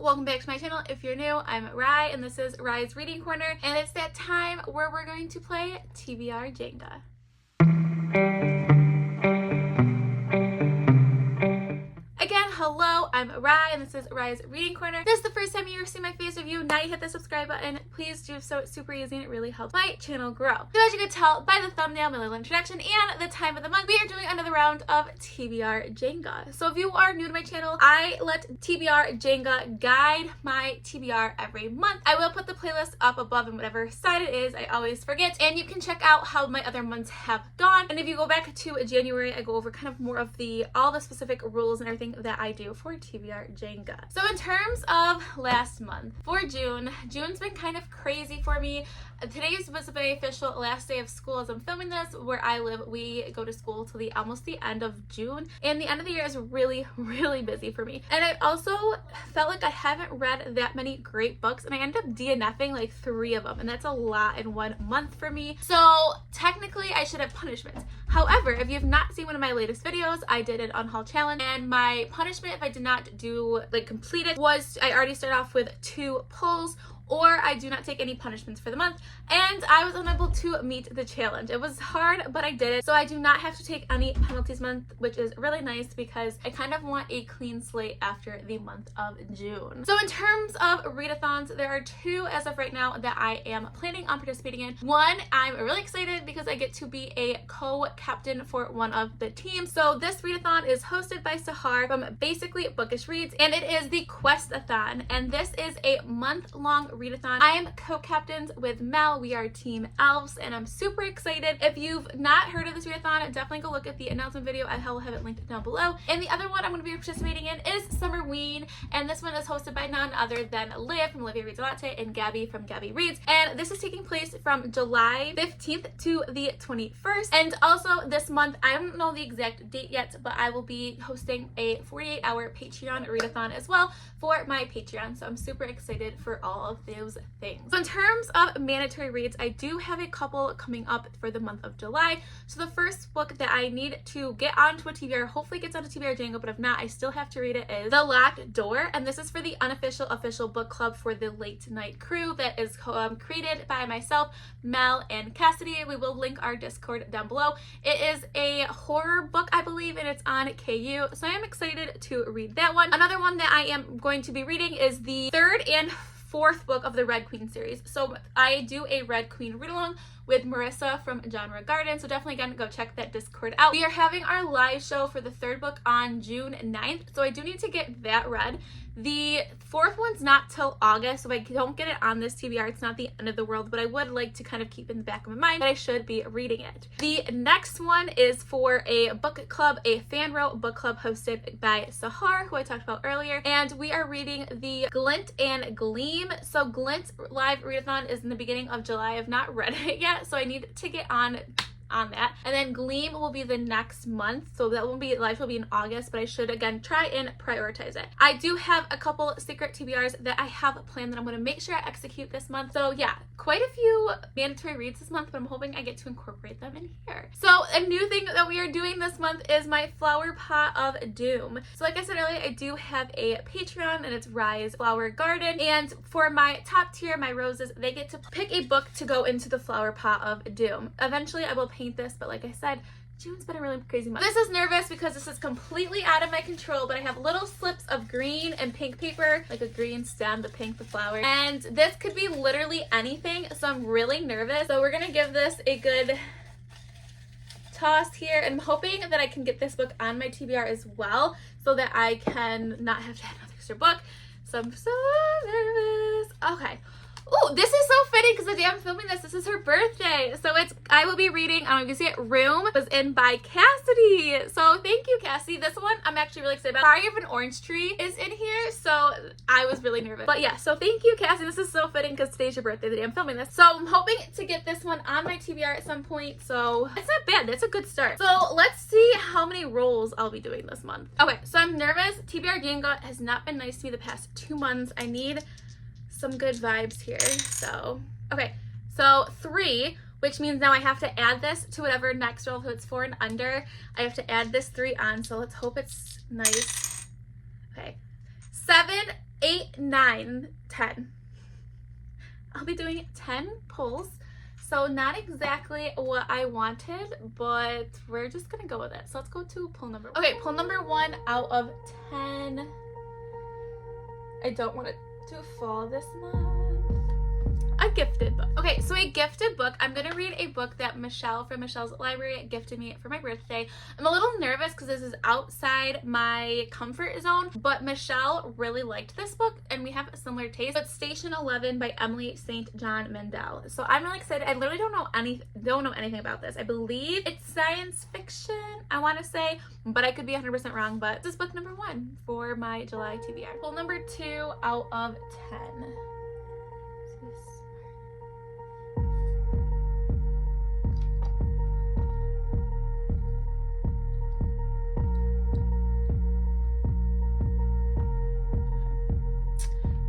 welcome back to my channel. If you're new, I'm Rye and this is Rye's Reading Corner, and it's that time where we're going to play TBR Jenga. Again, hello, I'm Rye and this is Rye's Reading Corner. If this is the first time you ever see my face review, now you hit the subscribe button. Please do so, it's super easy and it really helps my channel grow. So as you can tell by the thumbnail, my little introduction, and the time of the month, we are doing another round of TBR Jenga. So if you are new to my channel, I let TBR Jenga guide my TBR every month. I will put the playlist up above in whatever side it is, I always forget, and you can check out how my other months have gone. And if you go back to January, I go over kind of more of all the specific rules and everything that I do for TBR Jenga. So in terms of last month, for June's been kind of crazy for me. Today was my official last day of school as I'm filming this. Where I live, we go to school till almost the end of June, and the end of the year is really busy for me. And I also felt like I haven't read that many great books, and I ended up DNFing like 3 of them, and that's a lot in 1 month for me. So technically I should have punishments. However, if you've not seen one of my latest videos, I did an unhaul challenge, and my punishment if I did not complete it was I already started off with 2 pulls, or I do not take any punishments for the month, and I was unable to meet the challenge. It was hard, but I did it, so I do not have to take any penalties month, which is really nice because I kind of want a clean slate after the month of June. So in terms of readathons, there are 2 as of right now that I am planning on participating in. One, I'm really excited because I get to be a co-captain for one of the teams. So this readathon is hosted by Sahar from Basically Bookish Reads, and it is the Questathon, and this is a month-long readathon. I am co-captains with Mel. We are Team Elves, and I'm super excited. If you've not heard of this readathon, definitely go look at the announcement video. I will have it linked down below. And the other one I'm going to be participating in is Summerween, and this one is hosted by none other than Liv from Olivia Reads a Latte and Gabby from Gabby Reads. And this is taking place from July 15th to the 21st. And also this month, I don't know the exact date yet, but I will be hosting a 48-hour Patreon readathon as well for my Patreon. So I'm super excited for all of those things. So in terms of mandatory reads, I do have a couple coming up for the month of July. So the first book that I need to get onto a TBR, hopefully gets onto TBR Jenga, but if not, I still have to read it, is The Locked Door. And this is for the unofficial official book club for the late night crew that is created by myself, Mel, and Cassidy. We will link our Discord down below. It is a horror book, I believe, and it's on KU. So I am excited to read that one. Another one that I am going to be reading is the 3rd and 4th book of the Red Queen series. So I do a Red Queen read along with Marissa from Genre Garden, so definitely again go check that Discord out. We are having our live show for the 3rd book on June 9th, so I do need to get that read. The 4th one's not till August, so if I don't get it on this TBR, it's not the end of the world, but I would like to kind of keep in the back of my mind that I should be reading it. The next one is for a book club, a fan-wrote book club hosted by Sahar, who I talked about earlier, and we are reading the Glint and Gleam. So Glint live readathon is in the beginning of July. I've not read it yet, so I need to get on that. And then Gleam will be the next month, so that will be live, will be in August, but I should again try and prioritize it. I do have a couple secret TBRs that I have planned that I'm going to make sure I execute this month. So yeah, quite a few mandatory reads this month, but I'm hoping I get to incorporate them in here. So a new thing that we are doing this month is my Flower Pot of Doom. So like I said earlier, I do have a Patreon, and it's Rye's Flower Garden, and for my top tier, my roses, they get to pick a book to go into the Flower Pot of Doom. Eventually I will paint this, but like I said, June's been a really crazy month. This is nervous because this is completely out of my control, but I have little slips of green and pink paper, like a green stem, the pink, the flower, and this could be literally anything, so I'm really nervous. So we're gonna give this a good toss here, and I'm hoping that I can get this book on my TBR as well, so that I can not have to add another extra book. So I'm so nervous. Okay. Oh, this is so fitting because the day I'm filming this is her birthday. So I will be reading, I don't know if you see it, Room was in by Cassidy. So thank you, Cassidy. This one I'm actually really excited about. Fire of an Orange Tree is in here, so I was really nervous. But yeah, so thank you, Cassidy. This is so fitting because today's your birthday, the day I'm filming this. So I'm hoping to get this one on my TBR at some point. So it's not bad. That's a good start. So let's see how many rolls I'll be doing this month. Okay, so I'm nervous. TBR Jenga has not been nice to me the past 2 months. I need some good vibes here. So okay, so 3, which means now I have to add this to whatever next roll, so it's 4 and under. I have to add this 3 on, so let's hope it's nice. Okay, 7, 8, 9, 10. I'll be doing 10 pulls. So not exactly what I wanted, but we're just gonna go with it. So let's go to pull number 1. Okay, pull number 1 out of 10. I don't want it to fall this month. A gifted book. Okay, so a gifted book. I'm gonna read a book that Michelle from Michelle's Library gifted me for my birthday. I'm a little nervous because this is outside my comfort zone, but Michelle really liked this book and we have a similar taste. It's Station 11 by Emily St. John Mandel. So I'm really excited. I literally don't know anything about this. I believe it's science fiction, I want to say, but I could be 100% wrong. But this is book number 1 for my July TBR. Pull number 2 out of 10.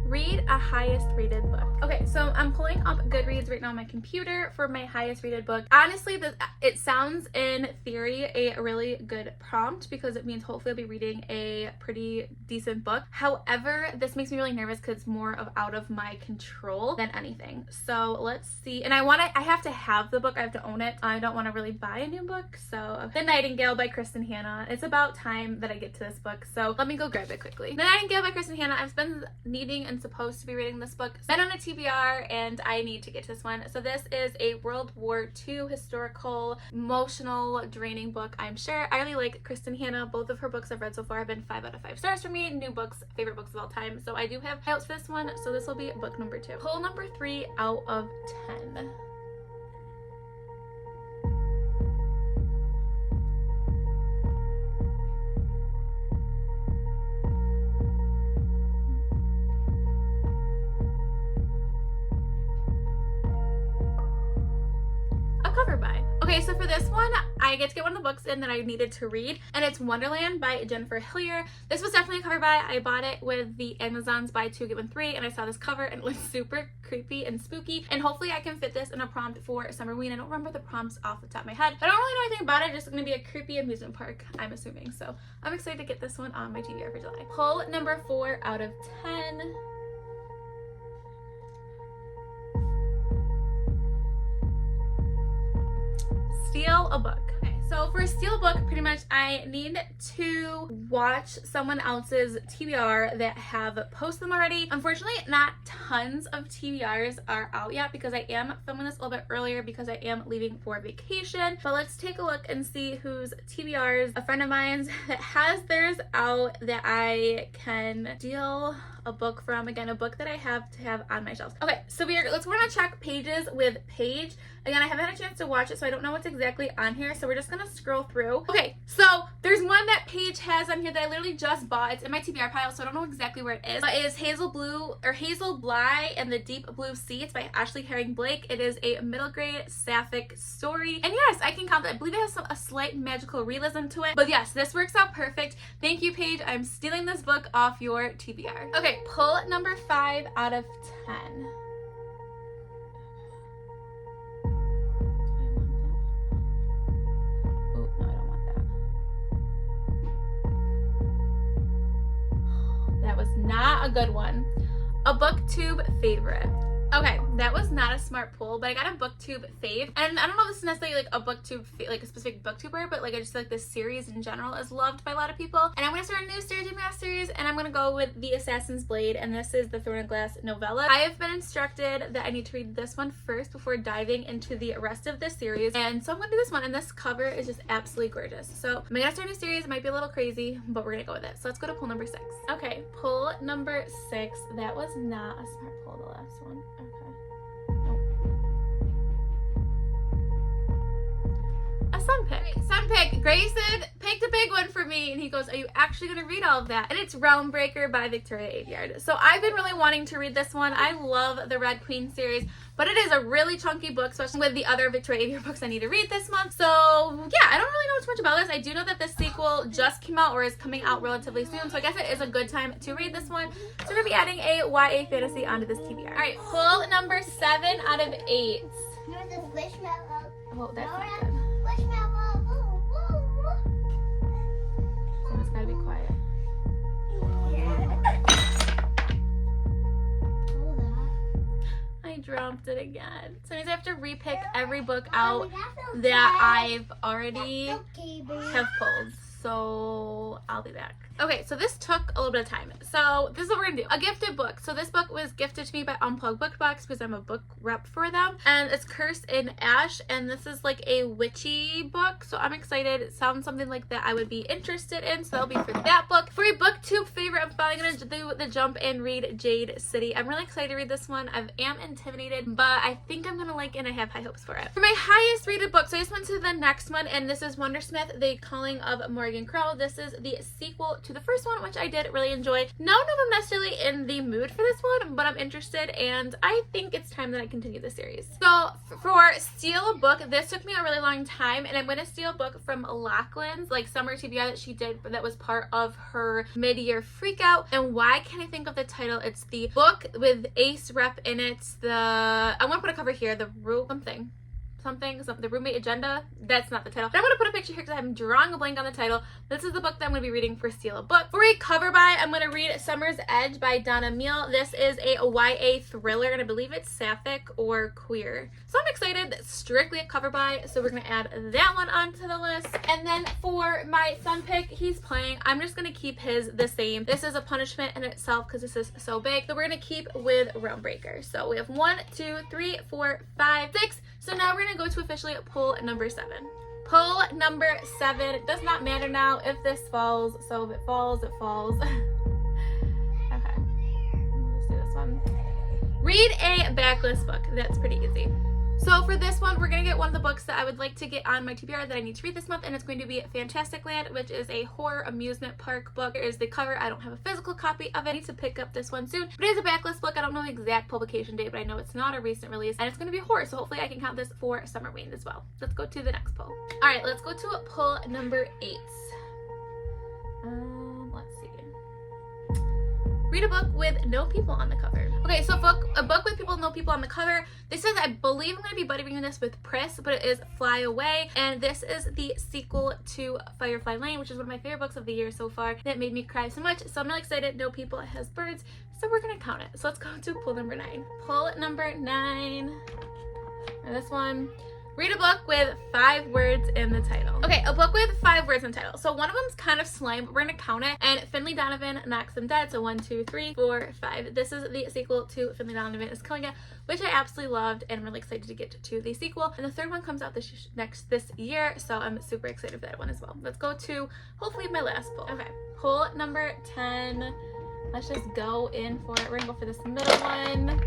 Read a highest rated book. Okay, so I'm pulling up Goodreads right now on my computer for my highest rated book. Honestly, it sounds in theory a really good prompt because it means hopefully I'll be reading a pretty decent book. However, this makes me really nervous because it's more of out of my control than anything. So let's see. And I have to have the book. I have to own it. I don't want to really buy a new book. So The Nightingale by Kristen Hanna. It's about time that I get to this book. So let me go grab it quickly. The Nightingale by Kristen Hanna. I've been needing and supposed to be reading this book. Been on a TBR and I need to get to this one. So this is a World War II historical, emotional, draining book, I'm sure. I really like Kristen Hanna. Both of her books I've read so far have been 5 out of 5 stars for me. New books, favorite books of all time. So I do have high hopes for this one. So this will be book number 2. Pull number 3 out of 10. Okay, so for this one, I get to get one of the books in that I needed to read, and it's Wonderland by Jennifer Hillier. This was definitely a cover buy. I bought it with the Amazon's buy 2 get 1 3, and I saw this cover and it was super creepy and spooky, and hopefully I can fit this in a prompt for Summerween. I don't remember the prompts off the top of my head, but I don't really know anything about it. It's just going to be a creepy amusement park, I'm assuming. So I'm excited to get this one on my TBR for July. Pull number 4 out of 10. Steal a book. Okay, so for steal a book, pretty much I need to watch someone else's TBR that have posted them already. Unfortunately, not tons of TBRs are out yet because I am filming this a little bit earlier because I am leaving for vacation. But let's take a look and see whose TBRs a friend of mine's that has theirs out that I can steal a book from. Again, a book that I have to have on my shelves. Okay, so we're gonna check Pages with Paige. Again, I haven't had a chance to watch it, so I don't know what's exactly on here, so we're just gonna scroll through. Okay, so there's one that Paige has on here that I literally just bought. It's in my TBR pile, so I don't know exactly where it is. But it is Hazel Bly and the Deep Blue Sea. It's by Ashley Herring Blake. It is a middle grade sapphic story. And yes, I can count that. I believe it has a slight magical realism to it. But yes, this works out perfect. Thank you, Paige. I'm stealing this book off your TBR. Okay, pull number 5 out of 10. Not a good one. A booktube favorite. Okay, that was not a smart pull, but I got a booktube fave, and I don't know if this is necessarily like a booktube, like a specific booktuber, but like I just like this series in general is loved by a lot of people. And I'm gonna start a new Sarah J. Maas series, and I'm gonna go with The Assassin's Blade, and this is the Throne of Glass novella. I have been instructed that I need to read this one first before diving into the rest of this series, and so I'm gonna do this one, and this cover is just absolutely gorgeous. So I'm gonna start a new series. It might be a little crazy, but we're gonna go with it. So let's go to pull number 6. Okay, pull number 6. That was not a smart pull, the last one. A sun pick. Sun pick. Grayson picked a big one for me, and he goes, "Are you actually going to read all of that?" And it's Realm Breaker by Victoria Aveyard. So I've been really wanting to read this one. I love the Red Queen series, but it is a really chunky book, especially with the other Victoria Aveyard books I need to read this month. So yeah, I don't really know too much about this. I do know that the sequel just came out or is coming out relatively soon, so I guess it is a good time to read this one. So we're going to be adding a YA fantasy onto this TBR. All right, pull number 7 out of 8. Oh, that's not good. Someone's gotta be quiet. dropped it again. So it means I have to repick every book out that I've already have pulled. So I'll be back. Okay, so this took a little bit of time. So this is what we're gonna do. A gifted book. So this book was gifted to me by Unplugged Book Box because I'm a book rep for them. And it's Cursed in Ash. And this is like a witchy book. So I'm excited. It sounds something like that I would be interested in. So that'll be for that book. For a booktube favorite, I'm finally gonna do the jump and read Jade City. I'm really excited to read this one. I am intimidated, but I think I'm gonna like it and I have high hopes for it. For my highest rated book, so I just went to the next one, and this is Wondersmith, The Calling of Morgan Crow. This is the sequel to the first one, which I did really enjoy. None of them necessarily in the mood for this one, but I'm interested, and I think it's time that I continue the series. So for Steal a Book, this took me a really long time, and I'm going to steal a book from Lochlyn's, like Summer TBR that she did, that was part of her mid-year freakout. And why can't I think of the title? It's the book with Ace Rep in it. I want to put a cover here, the the roommate agenda. That's not the title, but I'm going to put a picture here because I'm drawing a blank on the title. This is the book that I'm going to be reading for Steal a Book. For a cover by, I'm going to read Summer's Edge by Donna Meal. This is a YA thriller, and I believe it's sapphic or queer. So I'm excited. Strictly a cover by, so we're going to add that one onto the list. And then for my son pick, he's playing. I'm just going to keep his the same. This is a punishment in itself because this is so big. So we're going to keep with Realm Breaker. So we have 1, 2, 3, 4, 5, 6. So now we're going to go to officially pull number 7. Pull number 7. It does not matter now if this falls. So if it falls, it falls. Okay. Let's do this one. Read a backlist book. That's pretty easy. So for this one, we're going to get one of the books that I would like to get on my TBR that I need to read this month, and it's going to be Fantastic Land, which is a horror amusement park book. Here is the cover. I don't have a physical copy of it. I need to pick up this one soon, but it is a backlist book. I don't know the exact publication date, but I know it's not a recent release, and it's going to be horror, so hopefully I can count this for Summerween as well. Let's go to the next pull. All right, let's go to pull number 8. Let's see. Read a book with no people on the cover. Okay, so a book with no people on the cover. This is, I believe I'm going to be buddy reading this with Pris, but it is Fly Away, and this is the sequel to Firefly Lane, which is one of my favorite books of the year so far. That made me cry so much, so I'm really excited. No people, it has birds, so we're going to count it. So let's go to pull number 9. Pull number 9. And this one. Read a book with 5 words in the title. Okay, a book with 5 words in the title. So one of them's kind of slime, but we're gonna count it. And Finley Donovan Knocks Them Dead. So 1, 2, 3, 4, 5. This is the sequel to Finley Donovan is Killing It, which I absolutely loved, and I'm really excited to get to the sequel. And the third one comes out this year, so I'm super excited for that one as well. Let's go to hopefully my last pull. Okay, pull number 10. Let's just go in for it. We're gonna go for this middle one.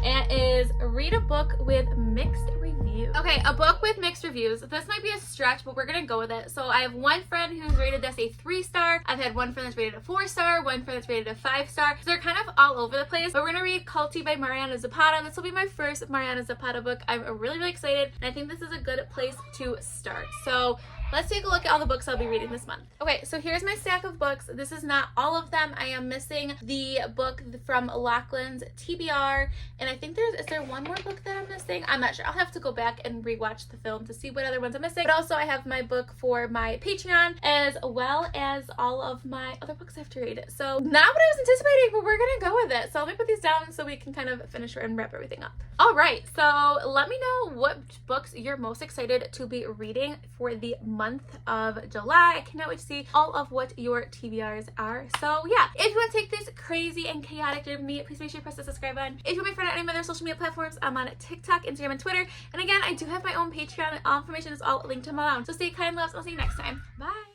And is read a book with mixed reviews. Okay, a book with mixed reviews. This might be a stretch, but we're gonna go with it. So I have one friend who's rated this a 3-star. I've had one friend that's rated a 4-star, one friend that's rated a 5-star. So they're kind of all over the place. But we're gonna read Culty by Mariana Zapata. This will be my first Mariana Zapata book. I'm really, really excited, and I think this is a good place to start. So let's take a look at all the books I'll be reading this month. Okay, so here's my stack of books. This is not all of them. I am missing the book from Lochlyn's TBR, and I think is there one more book that I'm missing? I'm not sure. I'll have to go back and rewatch the film to see what other ones I'm missing. But also I have my book for my Patreon, as well as all of my other books I have to read. So not what I was anticipating, but we're gonna go with it. So let me put these down so we can kind of finish and wrap everything up. All right, so let me know what books you're most excited to be reading for the month of July. I cannot wait to see all of what your TBRs are. So yeah, if you want to take this crazy and chaotic journey with me, please make sure you press the subscribe button. If you want to be friend on any of my other social media platforms, I'm on TikTok, Instagram, and Twitter. And again, I do have my own Patreon, and all information is all linked to my down. So stay kind, loves. I'll see you next time. Bye.